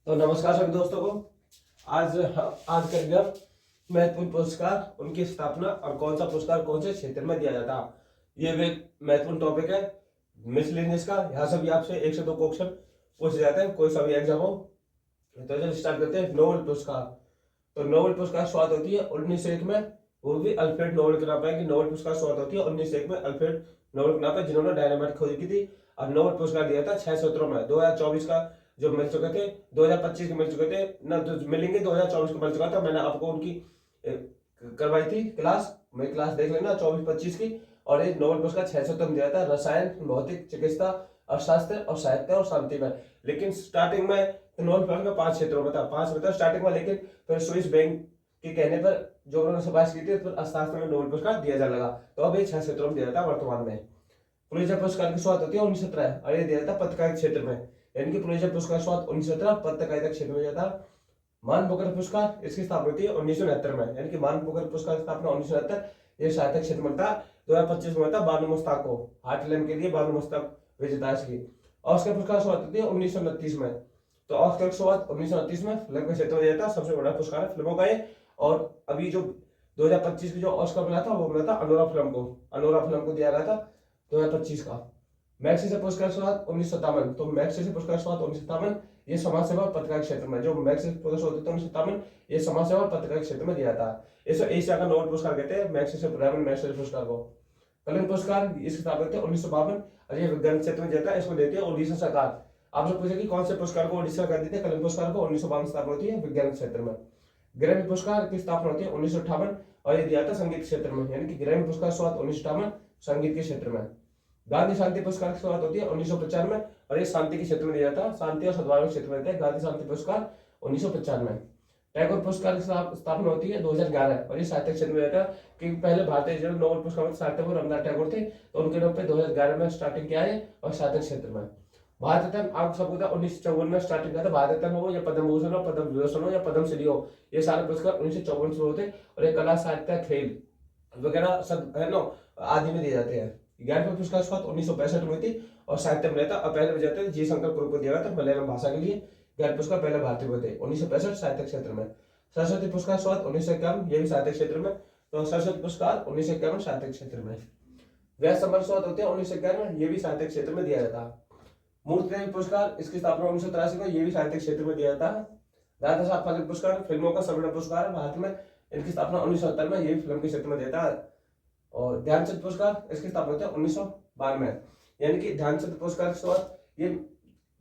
तो नमस्कार सभी दोस्तों को। आज करेंगे हम महत्वपूर्ण पुरस्कार, उनकी स्थापना और कौन सा पुरस्कार कौन से क्षेत्र में दिया जाता है। ये भी एक महत्वपूर्ण टॉपिक है मिसलेनियस का। यहाँ से भी आपसे 1 से 2 क्वेश्चन पूछे जाते हैं, कोई सा भी एग्जाम हो। तो चलिए स्टार्ट करते हैं। नोबेल पुरस्कार। तो नोबेल पुरस्कार शुरुआत होती है 1901 में, वो भी अल्फ्रेड नोबेल के नाम पर। नोबेल पुरस्कार शुरुआत होती है 1901 में अल्फ्रेड नोबेल के नाम पर, जिन्होंने डायनामाइट खोजी की थी। और नोबेल पुरस्कार दिया था 6 सूत्रों में। 2024 का जो मिल चुके थे, 2025 के मिल चुके थे ना, तो मिलेंगे 2024 को मिल चुका था। मैंने आपको उनकी करवाई थी क्लास, मेरी क्लास देख लेना 24-25 की। और एक नोबेल पुरस्कार 6 सूत्रों में दिया था, रसायन, भौतिक, चिकित्सा, अर्थशास्त्र और साहित्य और शांति में। लेकिन स्टार्टिंग में नोबेल पुरस्कार 5 क्षेत्रों में था, 5 में था स्टार्टिंग में। लेकिन फिर स्विस बैंक के कहने पर जो उन्होंने सिफारिश की थी, फिर अर्थशास्त्र में नोबेल पुरस्कार दिया जाने लगा। तो अब ये 6 क्षेत्रों में दिया जाता है वर्तमान में। पुलित्जर पुरस्कार की शुरुआत होती है 1917 और ये दिया जाता है पत्रकारिता क्षेत्र में। यानी कि पुलित्जर पुरस्कार शुरुआत 1917 पत्रकारिता क्षेत्र में जाता है। मान बुकर पुरस्कार, इसकी स्थापना होती है 1969 में। यानी कि मान बुकर पुरस्कार की स्थापना 1969, ये साहित्य क्षेत्र में था। 2025 में था बानू मुश्ताक को, हार्टलैंड के लिए बानू मुश्ताक विजेता इसकी। ऑस्कर पुरस्कार शुरुआत होती है 1929 में। तो ऑस्कर की शुरुआत 1929 में फिल्म के क्षेत्र में दिया था। सबसे बड़ा पुरस्कार है फिल्मों का ये। और अभी जो 2025 की जो ऑस्कर मिला था, वो मिला था अनोरा फिल्म को। अनोरा फिल्म को दिया गया था 2025 का। मैग्सेसे पुरस्कार शुरुआत 1957। तो मैग्सेसे पुरस्कार शुरुआत 1957, ये समाज सेवा पत्रकारिता क्षेत्र में। जो मैग्सेसे पुरस्कार होते थे 1957, ये समाज सेवा पत्रकारिता क्षेत्र में दिया था। इसे एशिया का नोबेल पुरस्कार कहते हैं, मैग्सेसे पुरस्कार को। कलिंग पुरस्कार इसकी स्थापना थे 1952 और ये विज्ञान क्षेत्र में देता है। इसको देती है ओडिशा सरकार। आपसे पूछे कि कौन से पुरस्कार को ओडिशा सरकार देती है। कलिंग पुरस्कार को 1952 स्थापना होती है विज्ञान क्षेत्र में। ग्रैमी पुरस्कार की स्थापना होती है 1958 और ये दिया था संगीत क्षेत्र में। यानी कि ग्रैमी पुरस्कार शुरुआत 1958 संगीत के क्षेत्र में। गांधी शांति पुरस्कार की शुरुआत होती है 1995 में और ये शांति के क्षेत्र में दिया जाता है, शांति और सद्भाव के क्षेत्र में देते हैं। गांधी शांति पुरस्कार 1995 में। टैगोर पुरस्कार की स्थापना होती है 2011 और ये साहित्य क्षेत्र में रहता है। क्योंकि पहले भारतीय जो नोबेल पुरस्कार साहित्य को रविन्द्रनाथ टैगोर थे, तो उनके नाम पे 2011 में स्टार्टिंग किया है और साहित्य क्षेत्र में। भारत रत्न आपको सब पता 1954 में स्टार्टिंग किया था। भारत रत्न हो या पद्म भूषण हो, पद्म विभूषण हो या पद्मश्री हो, ये सारे पुरस्कार 1954 शुरू होते और ये कला, साहित्य, खेल वगैरह सब है ना आदि में दिए जाते हैं। ज्ञानपीठ पुरस्कार शुरुआत 1965 में थी और साहित्य में रहता। पहले विजेता जी शंकर कुरुप को दिया गया था मलयालम भाषा के लिए। ज्ञान पुरस्कार पहले भारतीय हुए थे 1965 साहित्य क्षेत्र में। सरस्वती पुरस्कार शुरुआत 1951, ये भी साहित्य क्षेत्र में। तो सरस्वती पुरस्कार 1951 साहित्य क्षेत्र में। व्यास सम्मान शुरुआत होती है 1951 में, ये भी साहित्य क्षेत्र में दिया जाता है। मूर्ति देवी पुरस्कार, इसकी स्थापना 1983 में, ये भी साहित्य क्षेत्र में दिया जाता है। दादा साहब फाल्के पुरस्कार फिल्मों का सर्वोच्च पुरस्कार है भारत में, इनकी स्थापना 1970 में, ये भी फिल्म के क्षेत्र में देता है। और ध्यानचंद पुरस्कार, इसकी स्थापना होती है 1992। यानी कि ध्यानचंद पुरस्कार की शुरुआत ये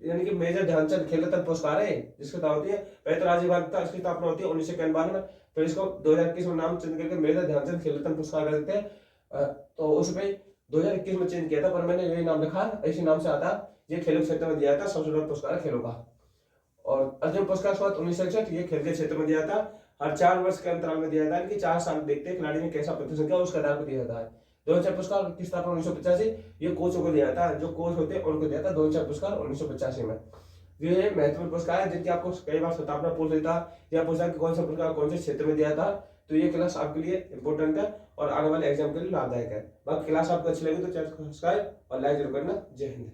यानी कि मेजर ध्यानचंद खेल रत्न पुरस्कार है, जिसकी स्थापना होती है। पहले तो राजीव गांधी था, इसकी स्थापना होती है 1991 में। फिर इसको 2021 में नाम चेंज करके मेजर ध्यानचंद खेल रत्न पुरस्कार कर देते हैं। तो उसमें 2021 में चेंज किया था, पर मैंने यही नाम लिखा, इसी नाम से आता। ये खेलों के क्षेत्र में दिया था, सबसे बड़ा पुरस्कार है खेलों का। और अर्जुन पुरस्कार शुरुआत 1961, ये खेल के क्षेत्र में दिया था। हर 4 वर्ष के अंतराल में दिया जाता है कि 4 साल देखते हैं खिलाड़ी ने कैसा प्रदर्शन किया, उसके आधार पर दिया जाता है। 2004 पुरस्कार की स्थापना 1985, ये कोचों को दिया जाता है, जो कोच होते हैं उनको दिया था 2004 पुरस्कार 1985 में। ये महत्वपूर्ण पुरस्कार है जिनकी आपको कई बार सतापना पूछ लेता या पूछा कि कौन सा पुरस्कार कौन से क्षेत्र में दिया था। तो ये क्लास आपके लिए इंपॉर्टेंट है और आने वाले एग्जाम के लिए लाभदायक है। बाकी क्लास आपको अच्छी लगी तो चैनल को सब्सक्राइब और लाइक जरूर करना। जय हिंद।